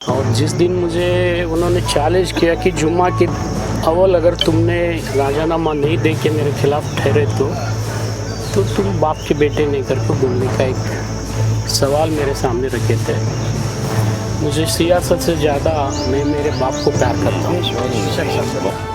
और जिस दिन मुझे उन्होंने चैलेंज किया कि जुम्मा के अव्वल अगर तुमने राजीनामा नहीं दे के मेरे खिलाफ ठहरे तो तुम बाप के बेटे नहीं करके बोलने का एक सवाल मेरे सामने रखे थे। मुझे सियासत से ज़्यादा मैं मेरे बाप को प्यार करता हूँ।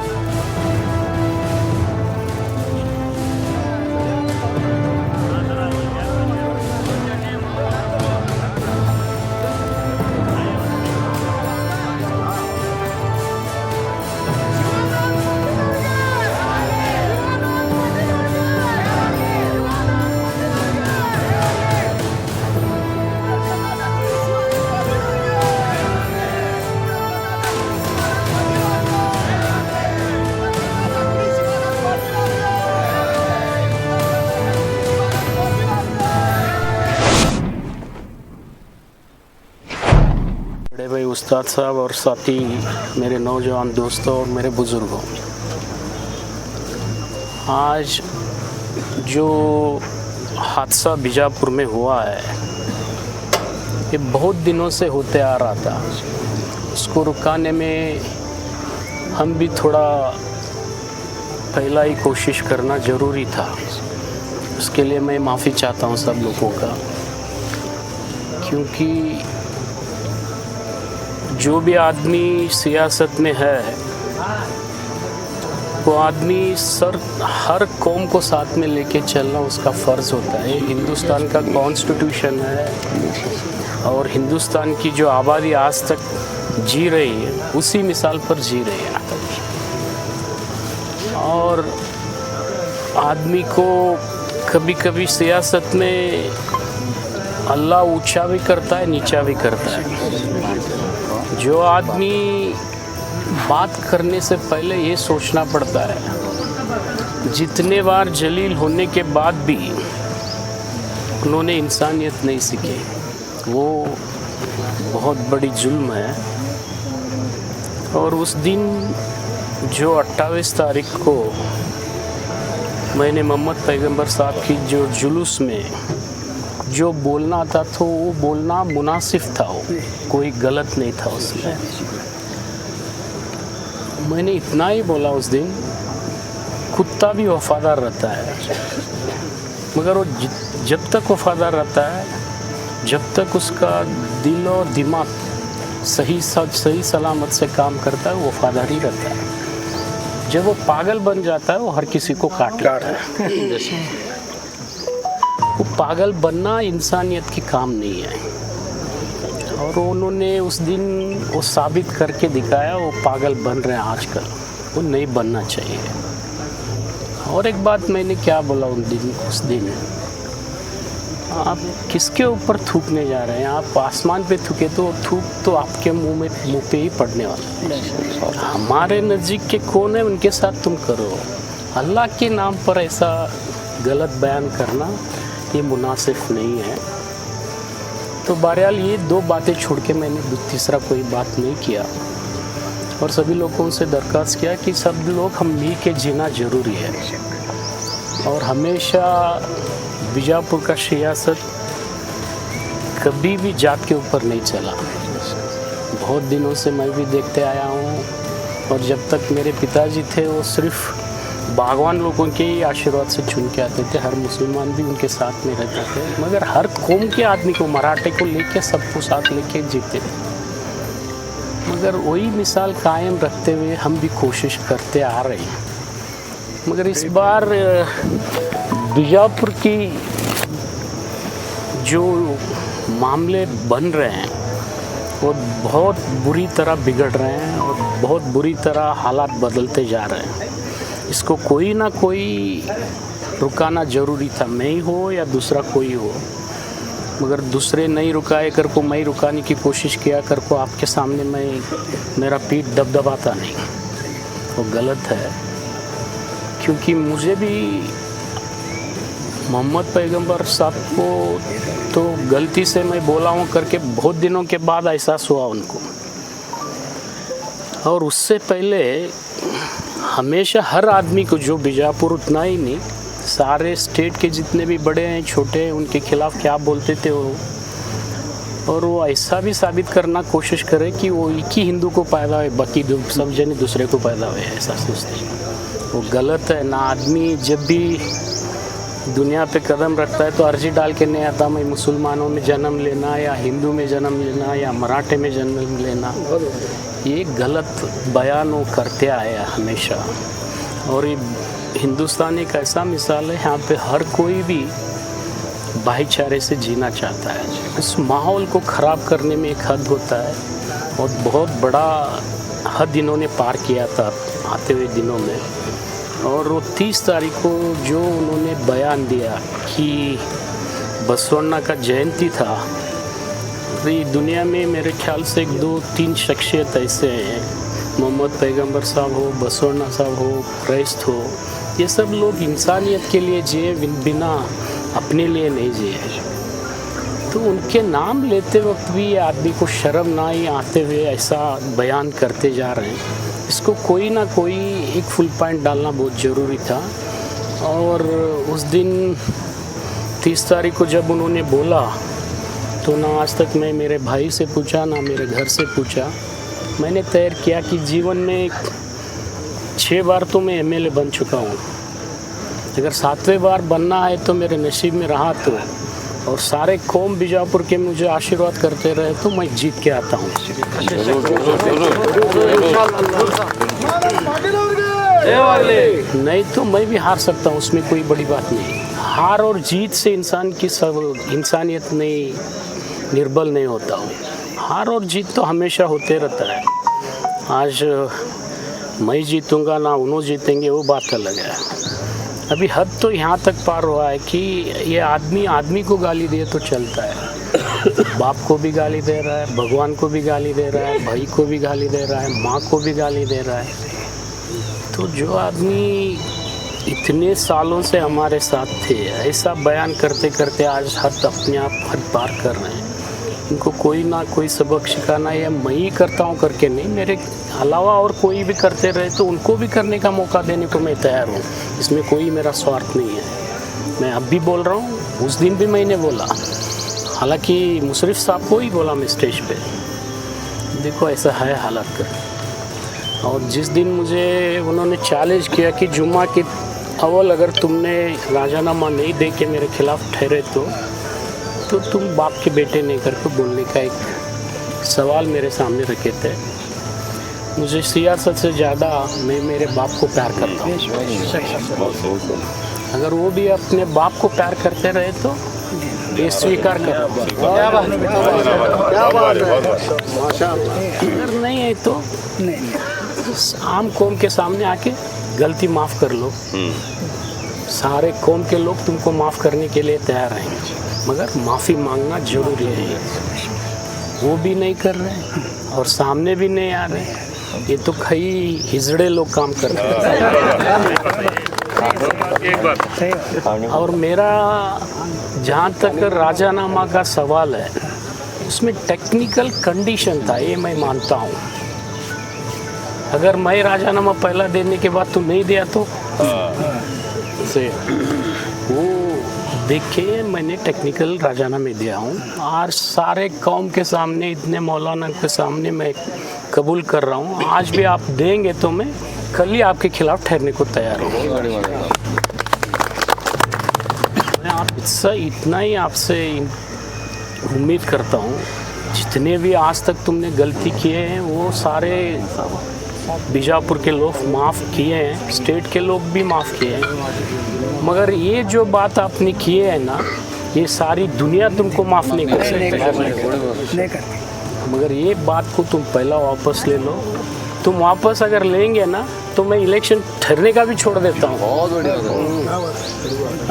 बड़े भाई उस्ताद साहब और साथी मेरे नौजवान दोस्तों और मेरे बुज़ुर्गों, आज जो हादसा बीजापुर में हुआ है ये बहुत दिनों से होते आ रहा था। उसको रुकाने में हम भी थोड़ा पहला ही कोशिश करना ज़रूरी था। उसके लिए मैं माफ़ी चाहता हूँ सब लोगों का, क्योंकि जो भी आदमी सियासत में है वो आदमी हर कौम को साथ में लेके चलना उसका फ़र्ज़ होता है। हिंदुस्तान का कॉन्स्टिट्यूशन है और हिंदुस्तान की जो आबादी आज तक जी रही है उसी मिसाल पर जी रही है। और आदमी को कभी कभी सियासत में अल्लाह ऊंचा भी करता है, नीचा भी करता है। जो आदमी बात करने से पहले ये सोचना पड़ता है, जितने बार जलील होने के बाद भी उन्होंने इंसानियत नहीं सीखी, वो बहुत बड़ी जुल्म है। और उस दिन जो 28 तारीख को मैंने मोहम्मद पैगंबर साहब की जो जुलूस में जो बोलना था तो वो बोलना मुनासिब था, वो कोई गलत नहीं था उसमें। मैंने इतना ही बोला उस दिन, कुत्ता भी वफादार रहता है मगर वो जब तक वफादार रहता है, जब तक उसका दिल और दिमाग सही सलामत से काम करता है वो वफादार ही रहता है। जब वो पागल बन जाता है वो हर किसी को काट लेता है। वो पागल बनना इंसानियत की काम नहीं है। और उन्होंने उस दिन वो साबित करके दिखाया, वो पागल बन रहे हैं आजकल, वो नहीं बनना चाहिए। और एक बात मैंने क्या बोला उस दिन, आप किसके ऊपर थूकने जा रहे हैं? आप आसमान पे थूके तो थूक तो आपके मुंह पे ही पड़ने वाला है। हमारे नज़दीक के कौन है उनके साथ तुम करो। अल्लाह के नाम पर ऐसा गलत बयान करना ये मुनासिब नहीं है। तो बहरहाल ये दो बातें छोड़ के मैंने तीसरा कोई बात नहीं किया और सभी लोगों से दरख्वास्त किया कि सब लोग हम मिल के जीना ज़रूरी है। और हमेशा बीजापुर का सियासत कभी भी जात के ऊपर नहीं चला। बहुत दिनों से मैं भी देखते आया हूँ और जब तक मेरे पिताजी थे वो सिर्फ बागवान लोगों के ही आशीर्वाद से चुन के आते थे। हर मुसलमान भी उनके साथ में रहते थे, मगर हर कौम के आदमी को, मराठे को लेके सबको साथ लेके जीते थे। मगर वही मिसाल कायम रखते हुए हम भी कोशिश करते आ रहे हैं। मगर इस बार बीजापुर की जो मामले बन रहे हैं वो बहुत बुरी तरह बिगड़ रहे हैं और बहुत बुरी तरह हालात बदलते जा रहे हैं। इसको कोई ना कोई रुकाना ज़रूरी था, मैं ही हो या दूसरा कोई हो। मगर दूसरे नहीं रुकाए कर को मैं रुकाने की कोशिश किया कर को आपके सामने मैं मेरा पीठ दबदबाता नहीं, वो गलत है। क्योंकि मुझे भी मोहम्मद पैगंबर साहब को तो गलती से मैं बोला हूँ करके बहुत दिनों के बाद एहसास हुआ उनको। और उससे पहले हमेशा हर आदमी को, जो बीजापुर उतना ही नहीं, सारे स्टेट के जितने भी बड़े हैं छोटे हैं, उनके खिलाफ क्या बोलते थे वो और वो ऐसा भी साबित करना कोशिश करे कि वो एक ही हिंदू को पैदा हुए, बाकी सब जने दूसरे को पैदा हुए, ऐसा सोचते हैं। वो गलत है ना। आदमी जब भी दुनिया पे कदम रखता है तो अर्जी डाल के नहीं आता मैं मुसलमानों में जन्म लेना या हिंदू में जन्म लेना या मराठे में जन्म लेना। ये गलत बयान वो करते आया हमेशा। और ये हिंदुस्तान एक ऐसा मिसाल है, यहाँ पे हर कोई भी भाईचारे से जीना चाहता है। उस माहौल को ख़राब करने में एक हद होता है और बहुत बड़ा हद इन्होंने पार किया था आते हुए दिनों में। और वो 30 तारीख को जो उन्होंने बयान दिया कि बसवण्णा का जयंती था, तो दुनिया में मेरे ख्याल से 2-3 शख्सियत ऐसे हैं, मोहम्मद पैगंबर साहब हो, बसवण्णा साहब हो, क्राइस्ट हो, ये सब लोग इंसानियत के लिए जिए, बिना अपने लिए नहीं जिए। तो उनके नाम लेते वक्त भी ये आदमी को शर्म ना ही आते हुए ऐसा बयान करते जा रहे हैं। इसको कोई ना कोई एक फुल पॉइंट डालना बहुत ज़रूरी था। और उस दिन 30 तारीख को जब उन्होंने बोला तो ना आज तक मैं मेरे भाई से पूछा ना मेरे घर से पूछा। मैंने तय किया कि जीवन में 6 बार तो मैं MLA बन चुका हूँ, अगर 7वें बार बनना है तो मेरे नसीब में रहा तो, और सारे कौम बीजापुर के मुझे आशीर्वाद करते रहे तो मैं जीत के आता हूँ। नहीं तो मैं भी हार सकता हूँ, उसमें कोई बड़ी बात नहीं। हार और जीत से इंसान की इंसानियत नहीं निर्बल नहीं होता हूँ। हार और जीत तो हमेशा होते रहता है। आज मैं जीतूंगा ना उन्होंने जीतेंगे, वो बात अलग है। अभी हद तो यहाँ तक पार हुआ है कि ये आदमी को गाली दे तो चलता है, बाप को भी गाली दे रहा है, भगवान को भी गाली दे रहा है, भाई को भी गाली दे रहा है, माँ को भी गाली दे रहा है। तो जो आदमी इतने सालों से हमारे साथ थे, ऐसा बयान करते करते आज हद अपने आप हद पार कर रहे हैं। इनको कोई ना कोई सबक सिखाना, या मैं ही करता हूँ करके नहीं, मेरे अलावा और कोई भी करते रहे तो उनको भी करने का मौका देने को मैं तैयार हूँ। इसमें कोई मेरा स्वार्थ नहीं है। मैं अब भी बोल रहा हूँ, उस दिन भी मैंने बोला, हालांकि मुशर्रफ साहब को ही बोला मैं स्टेज पे, देखो ऐसा है हालात कर। और जिस दिन मुझे उन्होंने चैलेंज किया कि जुम्मा के अव्वल अगर तुमने राजीनामा नहीं दे के मेरे खिलाफ ठहरे तो तुम बाप के बेटे नहीं करके बोलने का एक सवाल मेरे सामने रखे थे। मुझे सियासत से ज़्यादा मैं मेरे बाप को प्यार करता हूँ। अगर वो भी अपने बाप को प्यार करते रहे तो ये स्वीकार करो। क्या बात है, माशाअल्लाह। अगर नहीं है तो आम कौम के सामने आके गलती माफ़ कर लो। सारे कौम के लोग तुमको माफ़ करने के लिए तैयार रहेंगे, मगर माफ़ी मांगना जरूरी है। वो भी नहीं कर रहे और सामने भी नहीं आ रहे, ये तो कई हिजड़े लोग काम कर रहे हैं। और मेरा जहाँ तक राजीनामा का सवाल है, उसमें टेक्निकल कंडीशन था, ये मैं मानता हूँ। अगर मैं राजीनामा पहला देने के बाद तू नहीं दिया तो से वो देखिए, मैंने टेक्निकल राजीनामा दिया हूँ और सारे कौम के सामने, इतने मौलाना के सामने मैं कबूल कर रहा हूँ। आज भी आप देंगे तो मैं कल ही आपके खिलाफ ठहरने को तैयार हूँ। मैं आपसे इतना ही आपसे उम्मीद करता हूँ, जितने भी आज तक तुमने गलती किए हैं वो सारे बीजापुर के लोग माफ़ किए हैं, स्टेट के लोग भी माफ़ किए हैं, मगर ये जो बात आपने किए है ना, ये सारी दुनिया तुमको माफ़ नहीं कर सकती। मगर ये बात को तुम पहला वापस ले लो। तुम वापस अगर लेंगे ना तो मैं इलेक्शन ठहरने का भी छोड़ देता हूँ। बहुत बढ़िया।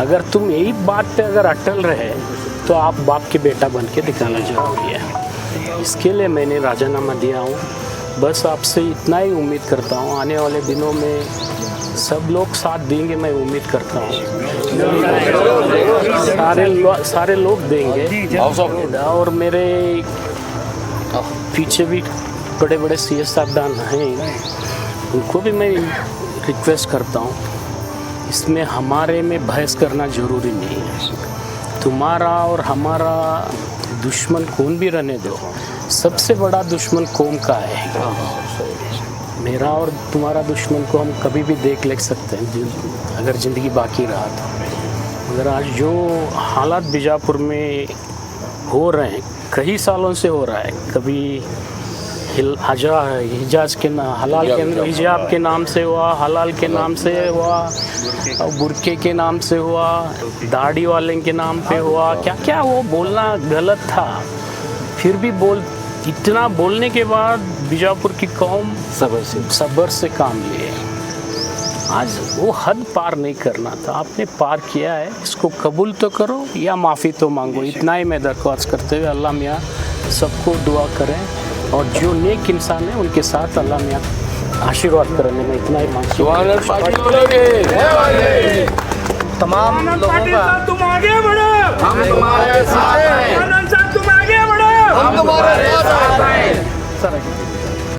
अगर तुम यही बात पे अगर अटल रहे तो आप बाप के बेटा बन के दिखाना जरूरी है। इसके लिए मैंने राजीनामा दिया हूँ। बस आपसे इतना ही उम्मीद करता हूँ, आने वाले दिनों में सब लोग साथ देंगे, मैं उम्मीद करता हूँ। सारे लोग देंगे। और मेरे पीछे भी बड़े बड़े CS साहबदान हैं, उनको भी मैं रिक्वेस्ट करता हूँ, इसमें हमारे में बहस करना ज़रूरी नहीं है। तुम्हारा और हमारा दुश्मन कौन भी रहने दो, सबसे बड़ा दुश्मन कौम का है। मेरा और तुम्हारा दुश्मन को हम कभी भी देख ले सकते हैं अगर ज़िंदगी बाकी रहा तो। मगर आज जो हालात बीजापुर में हो रहे हैं, कई सालों से हो रहा है, कभी हिजाज के हलाल के हिजाब के नाम से हुआ, हलाल के नाम से हुआ, और बुरके के नाम से हुआ, दाढ़ी वाले के नाम पे हुआ, क्या क्या वो बोलना गलत था। फिर भी इतना बोलने के बाद बीजापुर की कौम सब्र से काम लिए। आज वो हद पार नहीं करना था, आपने पार किया है, इसको कबूल तो करो या माफ़ी तो मांगो। इतना ही मैं दरख्वास्त करते हुए अल्लाह मियाँ सबको दुआ करें, और जो नेक इंसान है उनके साथ अल्लाह मियाँ आशीर्वाद करने में इतना ही मांगते तमाम लोगों का तुम आगे बढ़ो, हम तुम्हारे साथ हैं, आनंद साहब तुम आगे बढ़ो, हम तुम्हारे साथ हैं। सर